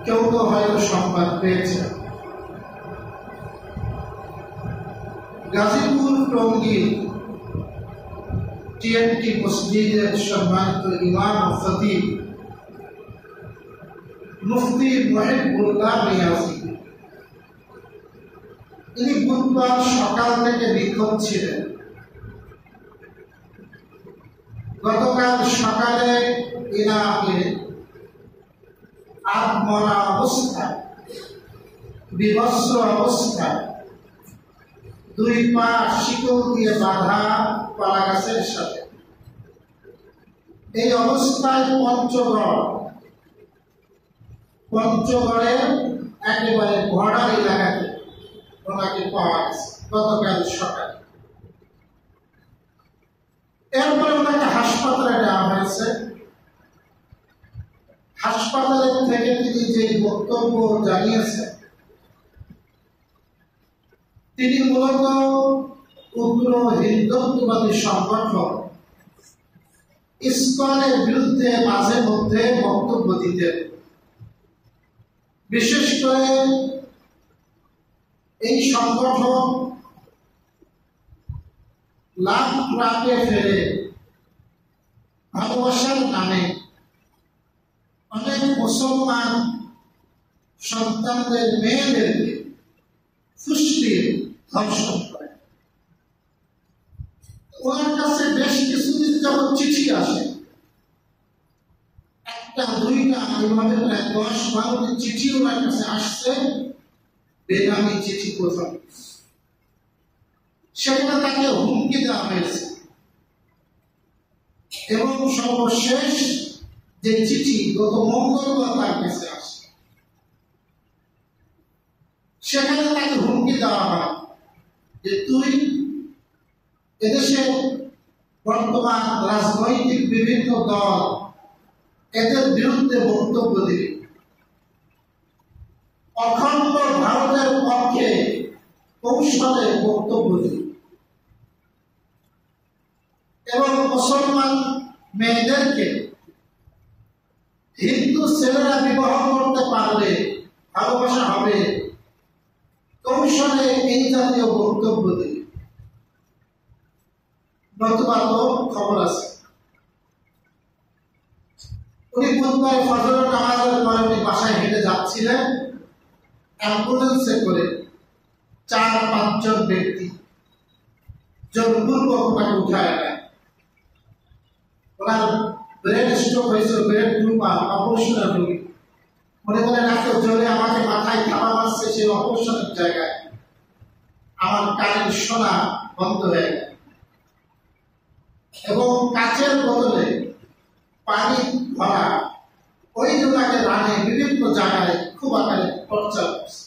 কেউ তো হয়তো সংবাদ পেয়েছে। গাজীপুর টঙ্গী টিএনটি মসজিদের সম্মানিত ইমাম ও খতিব মুফতি মুহিবুল্লাহ নিয়াজি, ইনি বুধবার সকাল থেকে বিক্ষোভ ছিলেন। গতকাল সকালে ইনাকে আত্মরা অবস্থায়, বিভৎস অবস্থায়, দুই পা শিকল দিয়ে বাঁধা কলা গাছের সাথে, এই অবস্থায় পঞ্চগড়ের একেবারে বর্ডার এলাকাতে ওনাকে পাওয়া গেছে গতকাল সকালে। এরপরে ওনাকে হাসপাতালে নেওয়া হয়েছে। হাসপাতালের থেকে তিনি যে বক্তব্য জানিয়েছেন, তিনি মূলত উগ্র হিন্দুত্ববাদী সংগঠন ইসকনের বিরুদ্ধে মাঝে মধ্যে বক্তব্য দিতেন। বিশেষ করে এই সংগঠন লাভ ট্রাকে ফেলে ভালোবাসার নামে অনেক মুসলমান সন্তানদের মেয়েদেরকে ফুসলিয়ে ধর্ষণ করে। ওনার কাছে বেশ কিছুদিন যখন চিঠি আসে, একটা দুইটা এইভাবে প্রায় 10-12টি চিঠি ওনার কাছে আসছে, বেনামি চিঠি প্রথম। সেখানে তাকে হুমকি দেওয়া হয়েছে এবং সর্বশেষ যে চিঠি গত মঙ্গলবার তার কাছে আসে, সেখানে তাকে হুমকি দেওয়া হয় যে তুই এদেশে বর্তমান রাজনৈতিক বিভিন্ন দল এদের বিরুদ্ধে বক্তব্য দিবি, অখণ্ড ভারতের পক্ষে কৌশলে বক্তব্য দিবি এবং মুসলমান মেয়েদেরকে হিন্দু ছেলেরা বিবাহ করতে পারলে ভালোবাসা হবে, কৌশলে এই জাতীয় বক্তব্য দিবি। নতুবা তো খবর আছে। উনি বুধবার ফজরের নামাজের পরে উনি বাসায় হেঁটে যাচ্ছিলেন, অ্যাম্বুলেন্সে করে 4-5 জন ব্যক্তি জোরপূর্বক ওনাকে উঠায় নেয়। ওনার ব্রেন স্ট্রোক হয়েছিল, ব্রেন টিউমার, অপারেশনের রোগী। মনে করেন এত জোরে আমাকে মাথায় থাবা মারছে সেই অপারেশনের জায়গায়, আমার কানের শোনা বন্ধ হয়ে গেল এবং কাচের বদলে পানি ভরা ওই জোটাকে রানে বিভিন্ন জায়গায় খুব আকারে টর্চার করছে,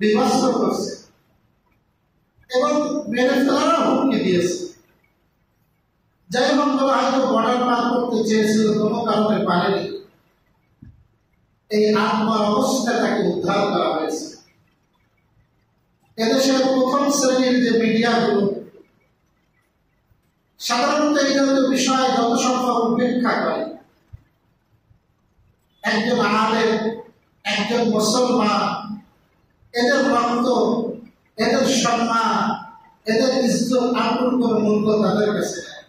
বিভৎস করছে এবং মেরে ফেলারও হুমকি দিয়েছে। যাই হোক, হয়তো বর্ডার পার করতে চেয়েছিল, কোনো কারণে পারেনি। এই আত্মার অবস্থায় তাকে উদ্ধার করা হয়েছে। এদেশের প্রথম শ্রেণীর যে মিডিয়াগুলো সাধারণত এই জাতীয় বিষয়ে যত সংখ্যক উপেক্ষা করে, একজন আলেম, একজন মুসলমান, এদের রক্ত, এদের সম্মান, এদের ইজ্জত আপন কোনো মূল্য তাদের কাছে নেই।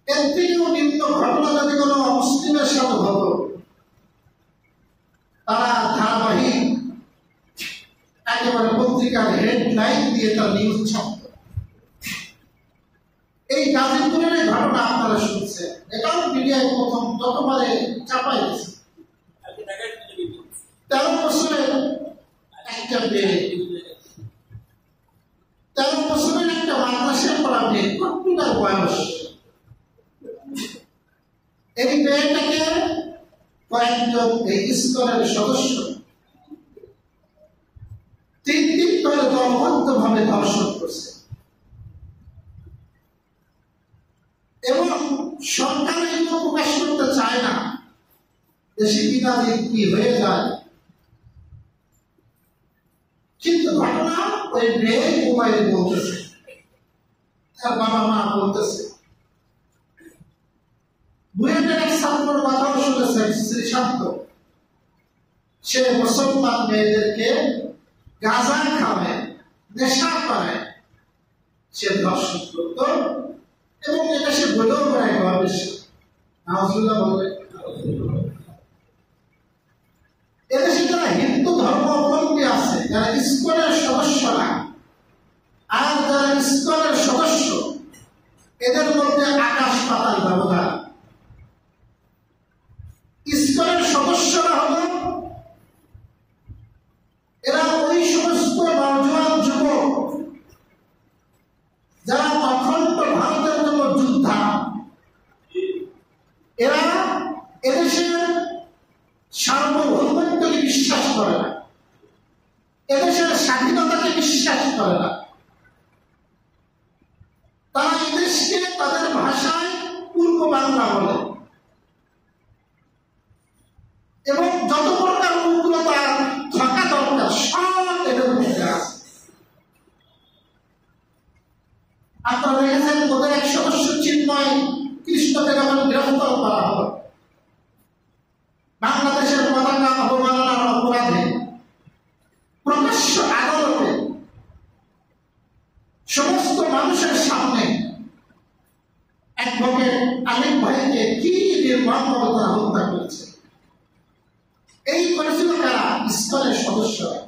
এর থেকেও নিম্ন ঘটনা যদি কোনো মুসলিমের সাথে হতো, তারা ধারাবাহিক একেবারে পত্রিকার হেডলাইন দিয়ে তার নিউজ ছাপত। এই গাজীপুরের ঘটনা আপনারা শুনছেন, এটাও মিডিয়ায় প্রথম যতবারে চাপাই গেছে। 13 বছরের একটা মেয়ে, 13 বছরের একটা মাদ্রাসায় পড়া মেয়ে, কতটার বয়স, এই মেয়েটাকে কয়েকজন এই ইসকনের সদস্য 3 দিন ধরে দলবদ্ধ ভাবে ধর্ষণ করছে এবং সরকার এগুলো প্রকাশ করতে চায় না, দেশে কিনা কি হয়ে যায়। কিন্তু ঘটনা ওই মেয়ে মোবাইলে বলতেছে, তার বাবা মা বলতেছে বুয়েটের এক ছাত্রের কথাও শুনেছেন, শ্রীশান্ত। সে মুসলমান মেয়েদেরকে গাঁজা খাওয়ায়, নেশা করায়, সে ধর্ষণ করত এবং এটা সে বলেও করে গর্বের সাথে। নাউজুবিল্লাহ বলে। এদেশে যারা হিন্দু ধর্মাবলম্বী আছে, যারা ইসকনের সদস্যরা আর যারা ইসকনের সদস্য, এদের মধ্যে আকাশ পাতাল ব্যবধান। ইসকনের সদস্যরা হল এরা ওই সমস্ত নওজোয়ান যুবক যারা অখণ্ড ভারতের জন্য যোদ্ধা। এরা এদেশের সার্বভৌমত্বকে বিশ্বাস করে না, এদেশের স্বাধীনতাকে বিশ্বাস করে না। তারা এদেশকে তাদের ভাষায় পূর্ব বাংলা বলে এবং যত প্রকার উগ্রতা থাকা দরকার সব এদের মধ্যে আছে। আপনারা দেখেছেন ওদের এক সদস্য চিন্ময় কৃষ্ণকে যখন গ্রেফতার করা হলো বাংলাদেশের পতাকা অবমাননার অপরাধে, প্রকাশ্য আদালতে সমস্ত মানুষের সামনে অ্যাডভোকেট আলিম ভাইকে কি নির্মমভাবে তারা হত্যা করেছে। এই করেছিল কারা? ইসকনের সদস্যরা।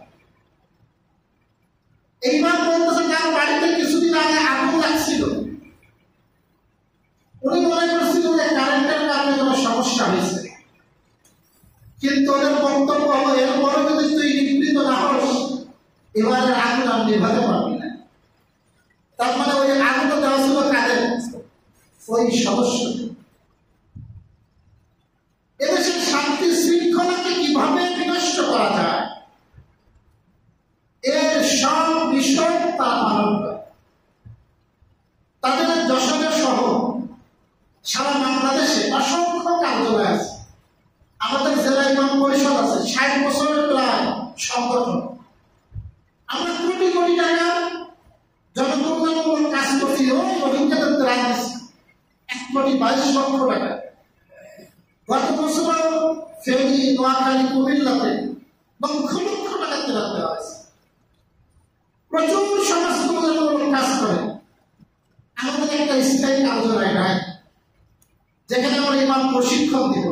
এইবার বলতেছে কারো বাড়িতে কিছুদিন আগে আগুন লাগছিল, উনি মনে করছিল যে কারেন্টের কারণে কোনো সমস্যা হয়েছে, কিন্তু ওদের বক্তব্য হলো এরপরে যদি তুই নিবৃত না হস এবারে আগুন আর নিভাতে পারবি না। তার মানে ওই আগুন দেওয়া ছিল কাদের? ওই সদস্য। এদেশের শান্তি শৃঙ্খলাকে কিভাবে বিনষ্ট করা যায় এর সব বিষয় তারা পালন করে। তাদের যশোরে সহ সারা বাংলাদেশে অসংখ্য কার্যালয় আছে। আমাদের জেলা ইমাম পরিষদ আছে, 60 বছরের প্রায় সংগঠন। আমরা কোটি কোটি টাকা জনকল্যাণমূলক কাজ করছি, ওই রোহিঙ্গাদের ত্রাণ দিচ্ছি 1,22,00,000 টাকা। গত বছর ফেনী, নোয়াখালী, কুমিল্লাতে লক্ষ লক্ষ টাকা ত্রাণ দেওয়া হয়েছে। প্রচুর সমাজ কল্যাণমূলক কাজ করে। আমাদের একটা স্থায়ী কার্যালয় নাই যেখানে আমরা ইমাম প্রশিক্ষণ দিব,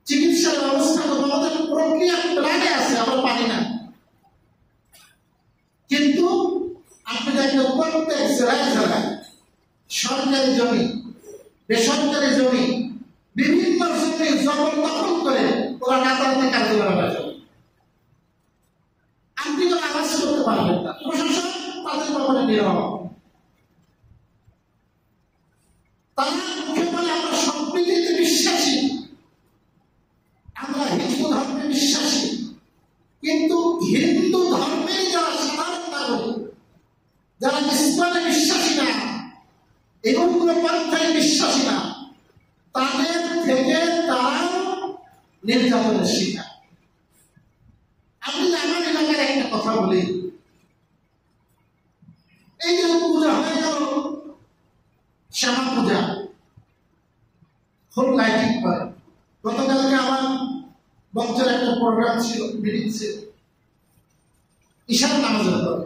চিকিৎসার ব্যবস্থা করবো। আমাদের প্রক্রিয়া প্ল্যানে আছে, আমরা পারি না। কিন্তু আপনি দেখবেন প্রত্যেক জেলায় জেলায় সরকারি জমি, বেসরকারি জমি, বিভিন্ন জমি জবরদখল করে ওরা রাতারাতি কার্যকর করে। আপনি তো আওয়াজ করতে পারবেন না, প্রশাসন তাদের ব্যাপারে নিরব। তারা মুখে বলে আমরা সম্প্রীতিতে বিশ্বাসী, আমরা হিন্দু ধর্মে বিশ্বাসী, কিন্তু হিন্দু ধর্মের যারা সাধারণ নাগরিক, যারা ইসলামে বিশ্বাসী না, এগুলো পন্থায় বিশ্বাসী না, তাদের থেকে তারা নির্যাতনের শিকার। আমি আমার এলাকার একটা কথা বলি, এই যে পূজা হয়ে গেল, শ্যামা পূজা, ফুল লাইটিং করে। গতকালকে আমার বক্তার একটা প্রোগ্রাম ছিল, মিটিং ছিল, ঈশান নামাজের পরে।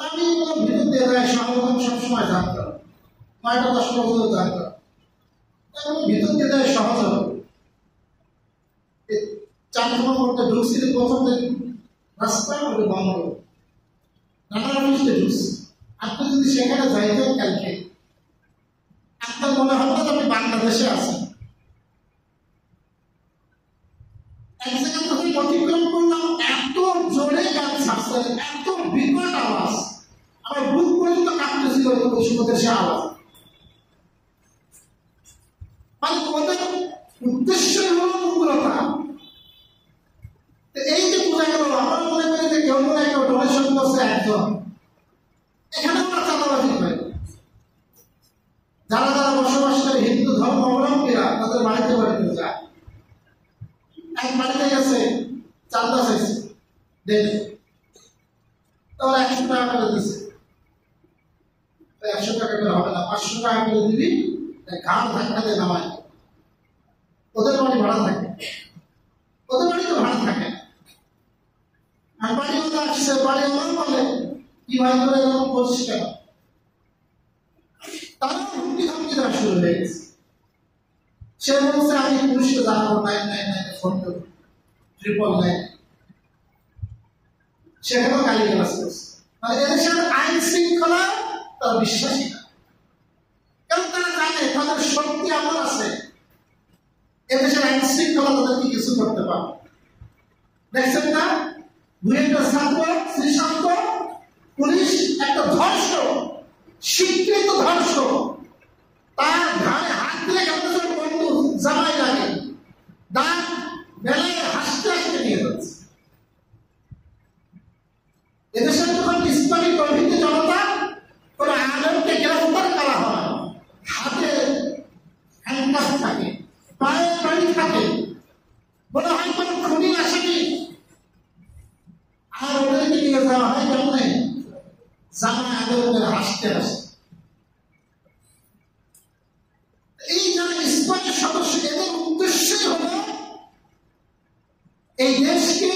আমি ভিতর দিয়ে যাই, সংগঠন সবসময় জানতাম 9টা-10 পর্যন্ত জানতাম। ভিতর দিয়ে যাই সহজ হবে। 4 নম্বর করতে ঢুকছিল, প্রথম রাস্তা ওটা বন্ধ হবে, নানা অফিসে ঢুকছি। আপনি যদি সেখানে যাইতেন কালকে, আপনার মনে হবে না আপনি বাংলাদেশে আছেন। এক জায়গা যখন অতিক্রম করলাম, এত জোরে গান ছাড়ছে, এত বিকট আওয়াজ, আমার বুক পর্যন্ত কাঁপতেছিল ওদের সে আওয়াজ। মানে ওদের উদ্দেশ্য হলো উগ্রতা। এই যে পূজা গেল, আমরা মনে করি যে কেউ মনে কেউ ডোনেশন করছে একজন, এখানে ওরা চাঁদাবাজি করে। যারা যারা বসবাস করে হিন্দু ধর্ম অবলম্বীরা তাদের বাড়িতে বাড়িতে যায়। এক বাড়িতে গেছে, চাঁদা চাইছে, দেখে তারা 100 টাকা করে দিচ্ছে। 100 টাকা করে হবে না, 500 টাকা করে দিবি, ঘাড় ধাক্কা দিয়ে নামায়। ওদের বাড়ি ভাড়া থাকে, ওদের বাড়ি তো ভাড়া থাকে। আর বাড়িওয়ালা আসছে, বাড়িওয়ালা বলে কি ভাই করে এরকম করছিস কেন? তারা হুমকি ধামকি দেওয়া শুরু হয়ে গেছে। সে বলছে আমি পুলিশকে জানাবো, 999 ফোন করবো, 999। সেখানেও গালি গালাজ করছে। মানে এদেশের আইন শৃঙ্খলা তারা বিশ্বাসী না, কারণ তারা জানে তাদের শক্তি আমার আছে, এদেশের আইন শৃঙ্খলা তাদেরকে কিছু করতে পারে। দেখছেন না, বুয়েটের ছাত্র শ্রীশান্ত, পুলিশ একটা ধর্ষক, স্বীকৃত ধর্ষক, তার ঘাড়ে হাত দিয়ে কাঁদতেছে, বন্ধু জামাই লাগে, দাঁত বেলায় হাসতে হাসতে নিয়ে যাচ্ছে। এদেশের যখন ইসলামী তৌহিদি জনতা কোন আলেমকে গ্রেফতার করা হয়, হাতে হ্যান্ডকাফ থাকে, পায়ে বাড়ি থাকে, মনে হয় কোন খুনি আসেনি, আর ওদেরকে নিয়ে যাওয়া হয় কেমনে? জামাই আলেমদের হাসতে হাসতে। এই যারা ইসলামের সদস্য, এদের উদ্দেশ্যই হল এই দেশকে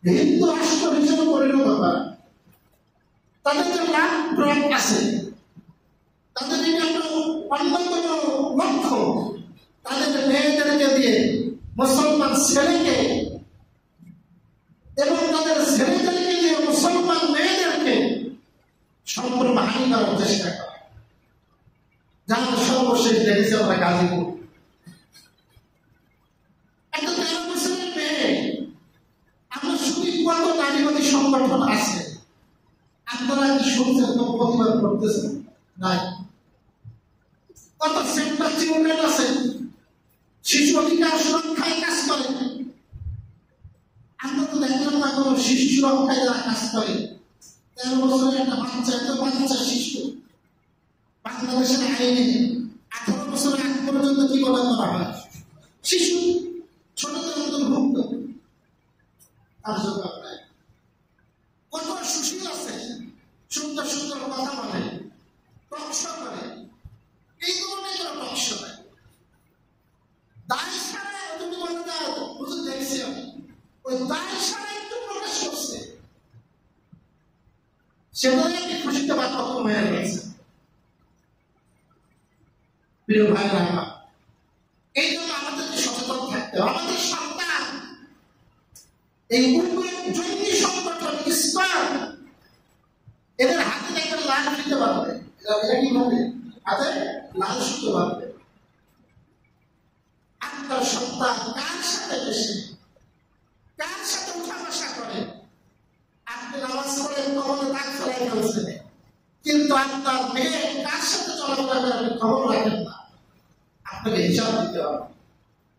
হিন্দু রাষ্ট্র হিসেবে পরিণত করা। তাদের যে লাভ প্রয়োগ আছে, তাদের একটা অন্যতম লক্ষ্য, তাদের মেয়েদেরকে দিয়ে মুসলমান ছেলেকে এবং তাদের ছেলেদেরকে দিয়ে মুসলমান মেয়েদেরকে সম্পূর্ণ হানি করার চেষ্টা করা। যার সর্বশেষ দেখেছি আমরা গাজীপুর, একটা 13 বছরের মেয়ে। আমরা শুনি কত নারীবাদী সংগঠন আছে, আপনারা কি শুনছেন? তো প্রতিবাদ করতেছেন নাই? কত সেন্টার চিলড্রেন আছে, শিশু অধিকার সুরক্ষায় কাজ করে। আমরা তো দেখলাম না কোনো শিশু সুরক্ষায় যারা কাজ করে। 13 বছরের একটা বাচ্চা, এত বাচ্চা শিশু, বাংলাদেশের আইনে 18 বছর আগ পর্যন্ত কি বলা করা হয়? শিশু, ছোটদের অন্তর্ভুক্ত। আর জবাব নাই। কত সুশীল আছে, সুন্দর সুন্দর কথা বলে, টকশো করে, এই ধরনের কোনো টকশো নাই। দায় সারা তুমি বলে দাও, বুঝতে দেখছি আমি, ওই দায় সারা একটু প্রকাশ করছে, সেটাই একটি খুশিতে বাধ্যক্রম হয়ে গেছে। প্রিয় ভাইরা আমার, এই জন্য আমাদেরকে সচেতন থাকতে হবে। আমাদের সন্তান এই জঙ্গি সংগঠন ইসলাম, এদের হাতে একটা লাল দিতে পারবে, এরা কি ভাবে হাতে লাল শুনতে পারবে। আপনার সন্তান কার সাথে বেশি, কার সাথে উঠা বসা করে, আপনি নামাজ পড়ে কবরে দাগ ফেলাই ফেলছেন, কিন্তু আপনার মেয়ে কার সাথে চলাফেরা করে আপনি খবর রাখেন না। আপনাকে হিসাব দিতে হবে,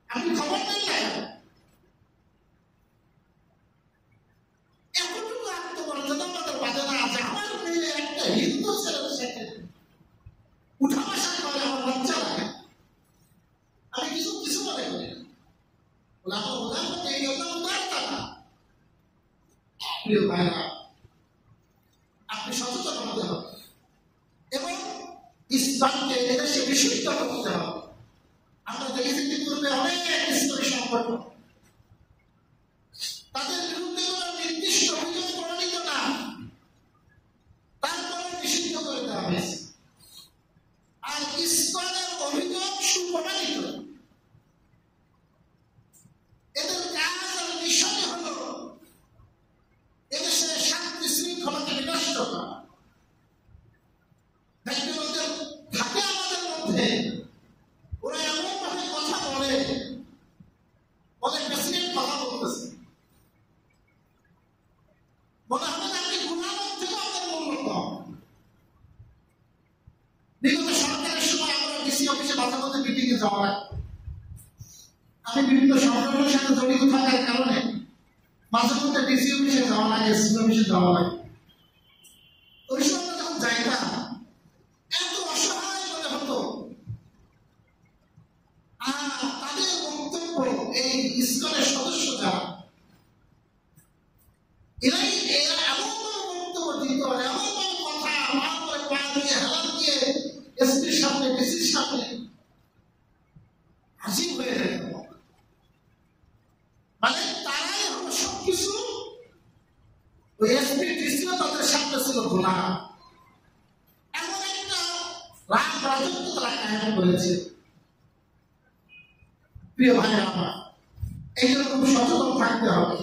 আপনি খবর নেন না। এতটুকু আত্মমর্যাদা আমাদের বাজে না আছে। আমার মেয়ে একটা হিন্দু ছেলের সাথে উঠা বসা করে, আমার লজ্জা লাগে। আমি কিছু কিছু মনে করি না, আমার উদাহরণ এই উদারতা না। প্রিয় ভাইরা, আপনি সচেতন হতে হবে এবং ইসলামকে এদেশে বিশুদ্ধ করতে হবে। আমরা দেখেছি পূর্বে অনেক ইসলামী সংগঠন, তাদের বিরুদ্ধে কোনো নির্দিষ্ট অভিযোগ প্রমাণিত না, তারপরে নিষিদ্ধ করে দেওয়া হয়েছে। আর ইসলামের অভিযোগ সুপ্রমাণিত। এদের কাজ আর মিশনই হল এদেশের শান্তি শৃঙ্খলাকে বিনষ্ট করা। ওদের থাকে আমাদের মধ্যে, ওরা এমন ভাবে কথা বলে, প্রেসিডেন্ট কথা বলতেছে, মনে হবে যে আপনি গুণাবন থেকে আমাদের মূল্য কম। বিগত সরকারের সময় আমরা ডিসি অফিসে মাঝে মধ্যে মিটিং এ যাওয়া লাগে। আমি বিভিন্ন সংগঠনের সাথে জড়িত থাকার কারণে মাঝে মধ্যে ডিসি অফিসে যাওয়া লাগে, এসপি অফিসে যাওয়া লাগে। ওই সময় যখন যাইতাম, এত অসহায় মনে হতো। আর তাদের বক্তব্য, এই ইসলামের সদস্য যারা, এরা এমন বক্তব্য দিত, এমন কথা আমার পা দিয়ে হেলান দিয়ে এসপির সামনে, ডিসির সামনে আজিব হয়ে যেত, মানে তারাই হলো সবকিছু। ওই এসপি ডিসিও তাদের সামনে ছিল গোলাম। এমন একটা রাজত্ব তারা কায়েম করেছে। প্রিয় ভাই আমার, এই জন্য খুব সচেতন থাকতে হবে।